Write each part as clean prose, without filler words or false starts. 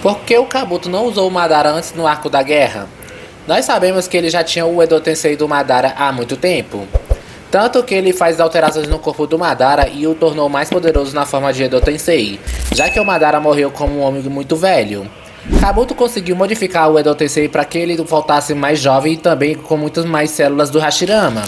Por que o Kabuto não usou o Madara antes no arco da guerra? Nós sabemos que ele já tinha o Edo Tensei do Madara há muito tempo. Tanto que ele faz alterações no corpo do Madara e o tornou mais poderoso na forma de Edo Tensei, já que o Madara morreu como um homem muito velho. Kabuto conseguiu modificar o Edo Tensei para que ele voltasse mais jovem e também com muitas mais células do Hashirama.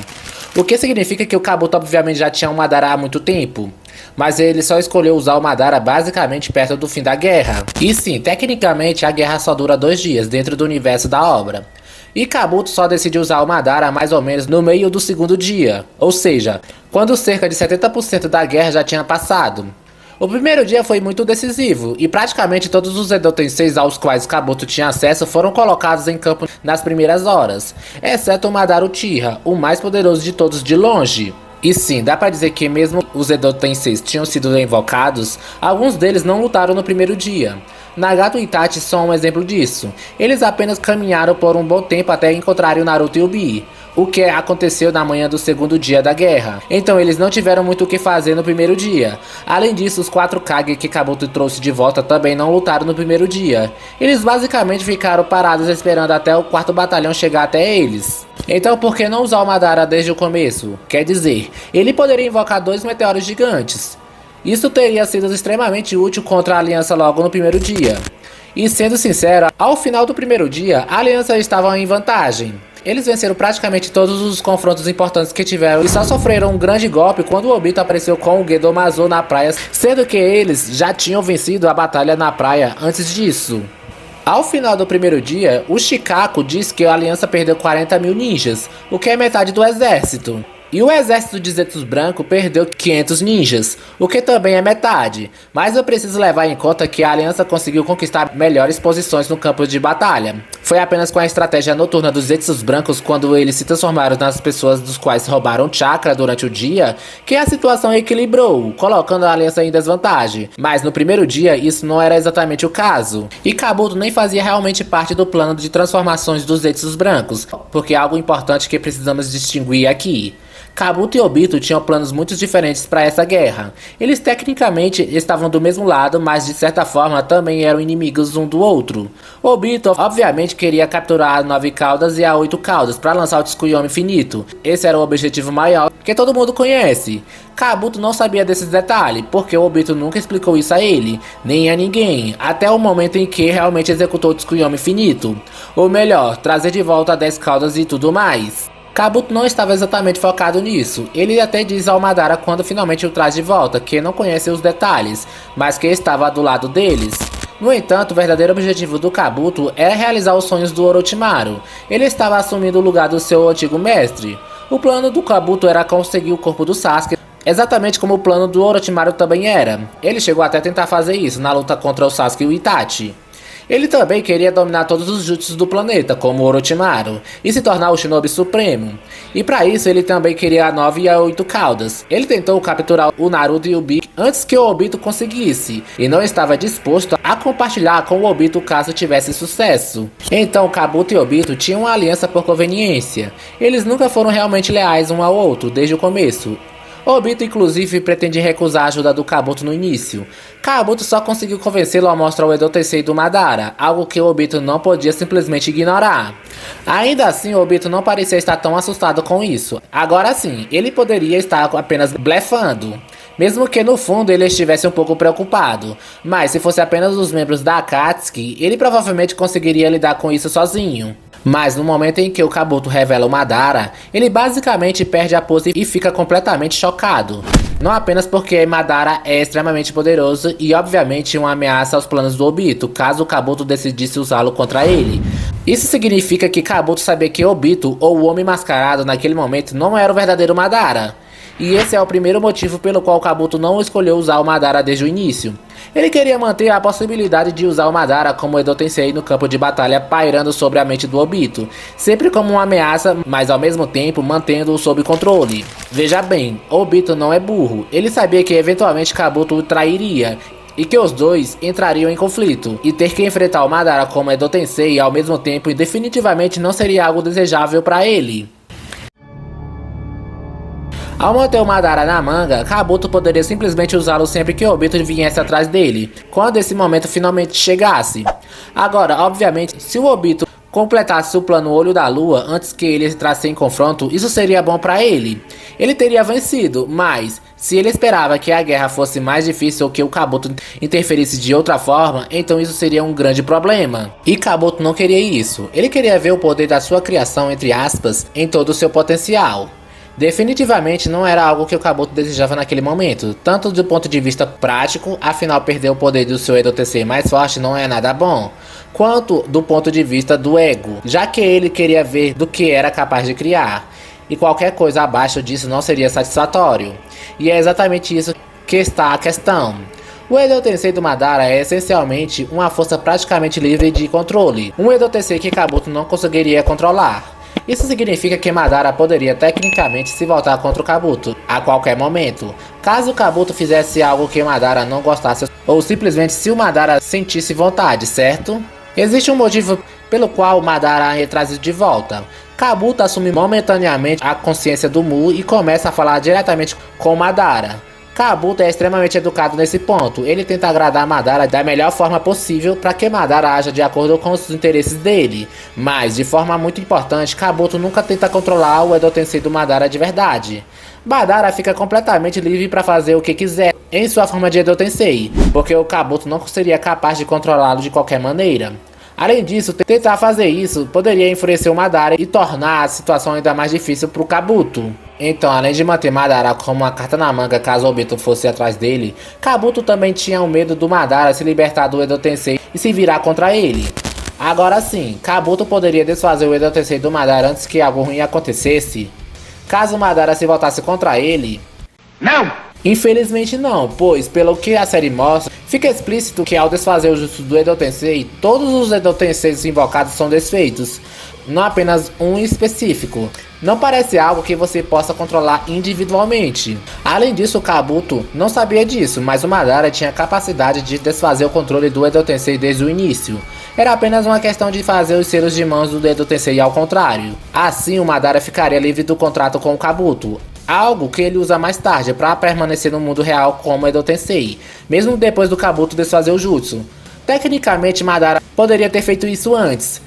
O que significa que o Kabuto obviamente já tinha o Madara há muito tempo. Mas ele só escolheu usar o Madara basicamente perto do fim da guerra. E sim, tecnicamente a guerra só dura 2 dias dentro do universo da obra. E Kabuto só decide usar o Madara mais ou menos no meio do segundo dia. Ou seja, quando cerca de 70% da guerra já tinha passado. O primeiro dia foi muito decisivo, e praticamente todos os Edo Tenseis aos quais Kabuto tinha acesso foram colocados em campo nas primeiras horas, exceto o Madara Uchiha, o mais poderoso de todos de longe. E sim, dá pra dizer que mesmo os Edo Tenseis tinham sido invocados, alguns deles não lutaram no primeiro dia. Nagato e Itachi são um exemplo disso. Eles apenas caminharam por um bom tempo até encontrarem o Naruto e o Bi, o que aconteceu na manhã do segundo dia da guerra. Então eles não tiveram muito o que fazer no primeiro dia. Além disso, os 4 Kage que Kabuto trouxe de volta também não lutaram no primeiro dia. Eles basicamente ficaram parados esperando até o 4º batalhão chegar até eles. Então por que não usar o Madara desde o começo? Quer dizer, ele poderia invocar 2 meteoros gigantes. Isso teria sido extremamente útil contra a aliança logo no primeiro dia. E sendo sincero, ao final do primeiro dia, a aliança estava em vantagem. Eles venceram praticamente todos os confrontos importantes que tiveram e só sofreram um grande golpe quando o Obito apareceu com o Gedomazo na praia, sendo que eles já tinham vencido a batalha na praia antes disso. Ao final do primeiro dia, o Shikaku diz que a aliança perdeu 40 mil ninjas, o que é metade do exército. E o exército de Zetsu Branco perdeu 500 ninjas, o que também é metade. Mas eu preciso levar em conta que a aliança conseguiu conquistar melhores posições no campo de batalha. Foi apenas com a estratégia noturna dos Zetsu Brancos, quando eles se transformaram nas pessoas dos quais roubaram chakra durante o dia, que a situação equilibrou, colocando a aliança em desvantagem. Mas no primeiro dia isso não era exatamente o caso. E Kabuto nem fazia realmente parte do plano de transformações dos Zetsu Brancos, porque é algo importante que precisamos distinguir aqui. Kabuto e Obito tinham planos muito diferentes para essa guerra. Eles tecnicamente estavam do mesmo lado, mas de certa forma também eram inimigos um do outro. Obito obviamente queria capturar a 9 caudas e a 8 caudas para lançar o Tsukuyomi infinito. Esse era o objetivo maior que todo mundo conhece. Kabuto não sabia desses detalhes, porque o Obito nunca explicou isso a ele, nem a ninguém, até o momento em que realmente executou o Tsukuyomi infinito. Ou melhor, trazer de volta 10 caudas e tudo mais. Kabuto não estava exatamente focado nisso. Ele até diz ao Madara quando finalmente o traz de volta que não conhece os detalhes, mas que estava do lado deles. No entanto, o verdadeiro objetivo do Kabuto era realizar os sonhos do Orochimaru. Ele estava assumindo o lugar do seu antigo mestre. O plano do Kabuto era conseguir o corpo do Sasuke, exatamente como o plano do Orochimaru também era. Ele chegou até a tentar fazer isso na luta contra o Sasuke e o Itachi. Ele também queria dominar todos os jutsus do planeta, como o Orochimaru, e se tornar o Shinobi Supremo. E para isso ele também queria a 9 e a 8 caudas. Ele tentou capturar o Naruto e o Bi antes que o Obito conseguisse, e não estava disposto a compartilhar com o Obito caso tivesse sucesso. Então Kabuto e Obito tinham uma aliança por conveniência. Eles nunca foram realmente leais um ao outro desde o começo. Obito inclusive pretende recusar a ajuda do Kabuto no início. Kabuto só conseguiu convencê-lo a mostrar o Edo Tensei do Madara, algo que Obito não podia simplesmente ignorar. Ainda assim, Obito não parecia estar tão assustado com isso. Agora sim, ele poderia estar apenas blefando, mesmo que no fundo ele estivesse um pouco preocupado. Mas se fosse apenas os membros da Akatsuki, ele provavelmente conseguiria lidar com isso sozinho. Mas no momento em que o Kabuto revela o Madara, ele basicamente perde a pose e fica completamente chocado. Não apenas porque Madara é extremamente poderoso e obviamente uma ameaça aos planos do Obito, caso o Kabuto decidisse usá-lo contra ele. Isso significa que Kabuto sabia que Obito, ou o Homem Mascarado naquele momento, não era o verdadeiro Madara. E esse é o primeiro motivo pelo qual Kabuto não escolheu usar o Madara desde o início. Ele queria manter a possibilidade de usar o Madara como Edo Tensei no campo de batalha pairando sobre a mente do Obito, sempre como uma ameaça, mas ao mesmo tempo mantendo-o sob controle. Veja bem, Obito não é burro, ele sabia que eventualmente Kabuto o trairia, e que os dois entrariam em conflito, e ter que enfrentar o Madara como Edo Tensei ao mesmo tempo definitivamente não seria algo desejável para ele. Ao manter o Madara na manga, Kabuto poderia simplesmente usá-lo sempre que Obito viesse atrás dele, quando esse momento finalmente chegasse. Agora, obviamente, se o Obito completasse o plano Olho da Lua antes que ele entrasse em confronto, isso seria bom para ele. Ele teria vencido, mas se ele esperava que a guerra fosse mais difícil ou que o Kabuto interferisse de outra forma, então isso seria um grande problema. E Kabuto não queria isso. Ele queria ver o poder da sua criação, entre aspas, em todo o seu potencial. Definitivamente não era algo que o Kabuto desejava naquele momento, tanto do ponto de vista prático, afinal perder o poder do seu Edo Tensei mais forte não é nada bom, quanto do ponto de vista do ego, já que ele queria ver do que era capaz de criar, e qualquer coisa abaixo disso não seria satisfatório. E é exatamente isso que está a questão. O Edo Tensei do Madara é essencialmente uma força praticamente livre de controle, um Edo Tensei que Kabuto não conseguiria controlar. Isso significa que Madara poderia tecnicamente se voltar contra o Kabuto a qualquer momento, caso o Kabuto fizesse algo que Madara não gostasse ou simplesmente se o Madara sentisse vontade, certo? Existe um motivo pelo qual Madara é trazido de volta. Kabuto assume momentaneamente a consciência do Mu e começa a falar diretamente com Madara. Kabuto é extremamente educado nesse ponto, ele tenta agradar Madara da melhor forma possível para que Madara haja de acordo com os interesses dele, mas de forma muito importante, Kabuto nunca tenta controlar o Edo Tensei do Madara de verdade. Madara fica completamente livre para fazer o que quiser em sua forma de Edo Tensei, porque o Kabuto não seria capaz de controlá-lo de qualquer maneira. Além disso, tentar fazer isso poderia enfurecer o Madara e tornar a situação ainda mais difícil para o Kabuto. Então, além de manter Madara como uma carta na manga caso Obito fosse atrás dele, Kabuto também tinha o medo do Madara se libertar do Edo Tensei e se virar contra ele. Agora sim, Kabuto poderia desfazer o Edo Tensei do Madara antes que algo ruim acontecesse? Caso Madara se voltasse contra ele? Não! Infelizmente não, pois pelo que a série mostra, fica explícito que ao desfazer o jutsu do Edo Tensei, todos os Edo Tenseis invocados são desfeitos, não apenas um específico. Não parece algo que você possa controlar individualmente. Além disso, Kabuto não sabia disso, mas o Madara tinha a capacidade de desfazer o controle do Edo Tensei desde o início. Era apenas uma questão de fazer os selos de mãos do Edo Tensei ao contrário. Assim, o Madara ficaria livre do contrato com o Kabuto, algo que ele usa mais tarde para permanecer no mundo real como Edo Tensei, mesmo depois do Kabuto desfazer o jutsu. Tecnicamente, Madara poderia ter feito isso antes.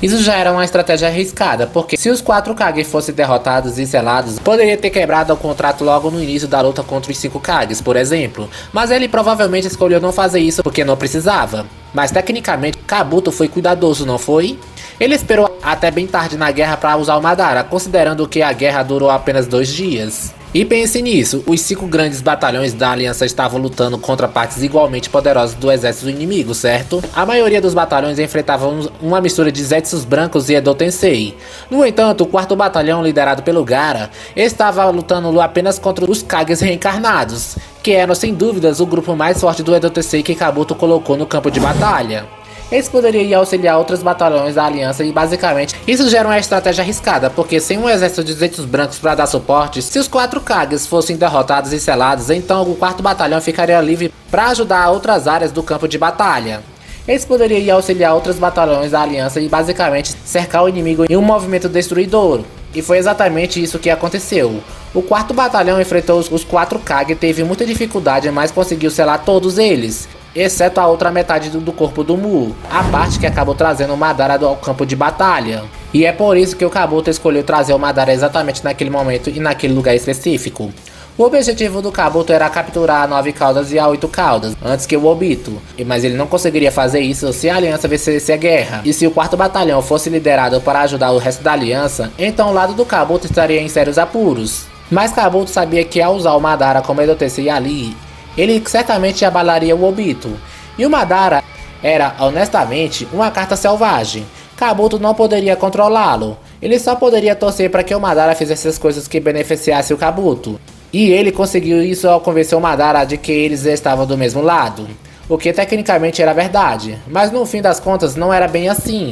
Isso já era uma estratégia arriscada, porque se os 4 Kage fossem derrotados e selados, poderia ter quebrado o contrato logo no início da luta contra os 5 Kages, por exemplo. Mas ele provavelmente escolheu não fazer isso porque não precisava. Mas tecnicamente, Kabuto foi cuidadoso, não foi? Ele esperou até bem tarde na guerra para usar o Madara, considerando que a guerra durou apenas 2 dias. E pense nisso, os 5 grandes batalhões da aliança estavam lutando contra partes igualmente poderosas do exército inimigo, certo? A maioria dos batalhões enfrentavam uma mistura de Zetsus brancos e Edo Tensei. No entanto, o 4º batalhão, liderado pelo Gaara, estava lutando apenas contra os Kages reencarnados, que eram sem dúvidas o grupo mais forte do Edo Tensei que Kabuto colocou no campo de batalha. Eles poderiam ir auxiliar outros batalhões da aliança e basicamente isso gera uma estratégia arriscada, porque sem um exército de Zetsus brancos para dar suporte, se os 4 Kages fossem derrotados e selados, então o 4º batalhão ficaria livre para ajudar outras áreas do campo de batalha. Eles poderiam ir auxiliar outros batalhões da aliança e basicamente cercar o inimigo em um movimento destruidor. E foi exatamente isso que aconteceu. O 4º batalhão enfrentou os 4 Kage e teve muita dificuldade, mas conseguiu selar todos eles, exceto a outra metade do corpo do Mu, a parte que acabou trazendo o Madara ao campo de batalha. E é por isso que o Kabuto escolheu trazer o Madara exatamente naquele momento e naquele lugar específico. O objetivo do Kabuto era capturar a 9 caudas e a 8 caudas, antes que o Obito, mas ele não conseguiria fazer isso se a aliança vencesse a guerra. E se o 4º batalhão fosse liderado para ajudar o resto da aliança, então o lado do Kabuto estaria em sérios apuros. Mas Kabuto sabia que ao usar o Madara como Edo Tensei ali, ele certamente abalaria o Obito. E o Madara era, honestamente, uma carta selvagem. Kabuto não poderia controlá-lo. Ele só poderia torcer para que o Madara fizesse as coisas que beneficiassem o Kabuto. E ele conseguiu isso ao convencer o Madara de que eles estavam do mesmo lado. O que tecnicamente era verdade, mas no fim das contas não era bem assim.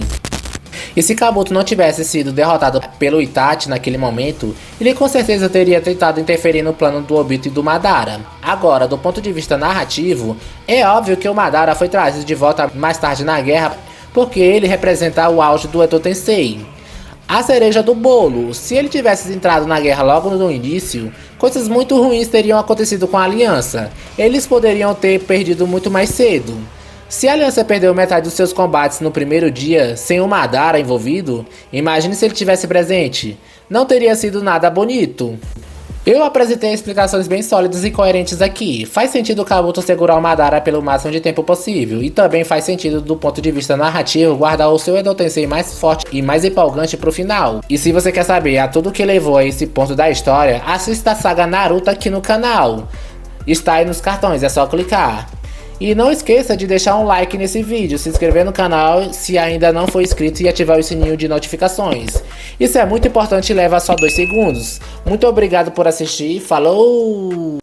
E se Kabuto não tivesse sido derrotado pelo Itachi naquele momento, ele com certeza teria tentado interferir no plano do Obito e do Madara. Agora, do ponto de vista narrativo, é óbvio que o Madara foi trazido de volta mais tarde na guerra porque ele representa o auge do Edo Tensei. A cereja do bolo, se ele tivesse entrado na guerra logo no início, coisas muito ruins teriam acontecido com a aliança. Eles poderiam ter perdido muito mais cedo. Se a aliança perdeu metade dos seus combates no primeiro dia, sem o Madara envolvido, imagine se ele tivesse presente. Não teria sido nada bonito. Eu apresentei explicações bem sólidas e coerentes aqui. Faz sentido o Kabuto segurar o Madara pelo máximo de tempo possível. E também faz sentido do ponto de vista narrativo guardar o seu Edo Tensei mais forte e mais empolgante pro final. E se você quer saber a tudo que levou a esse ponto da história, assista a saga Naruto aqui no canal. Está aí nos cartões, é só clicar. E não esqueça de deixar um like nesse vídeo, se inscrever no canal se ainda não for inscrito e ativar o sininho de notificações. Isso é muito importante e leva só 2 segundos. Muito obrigado por assistir, falou!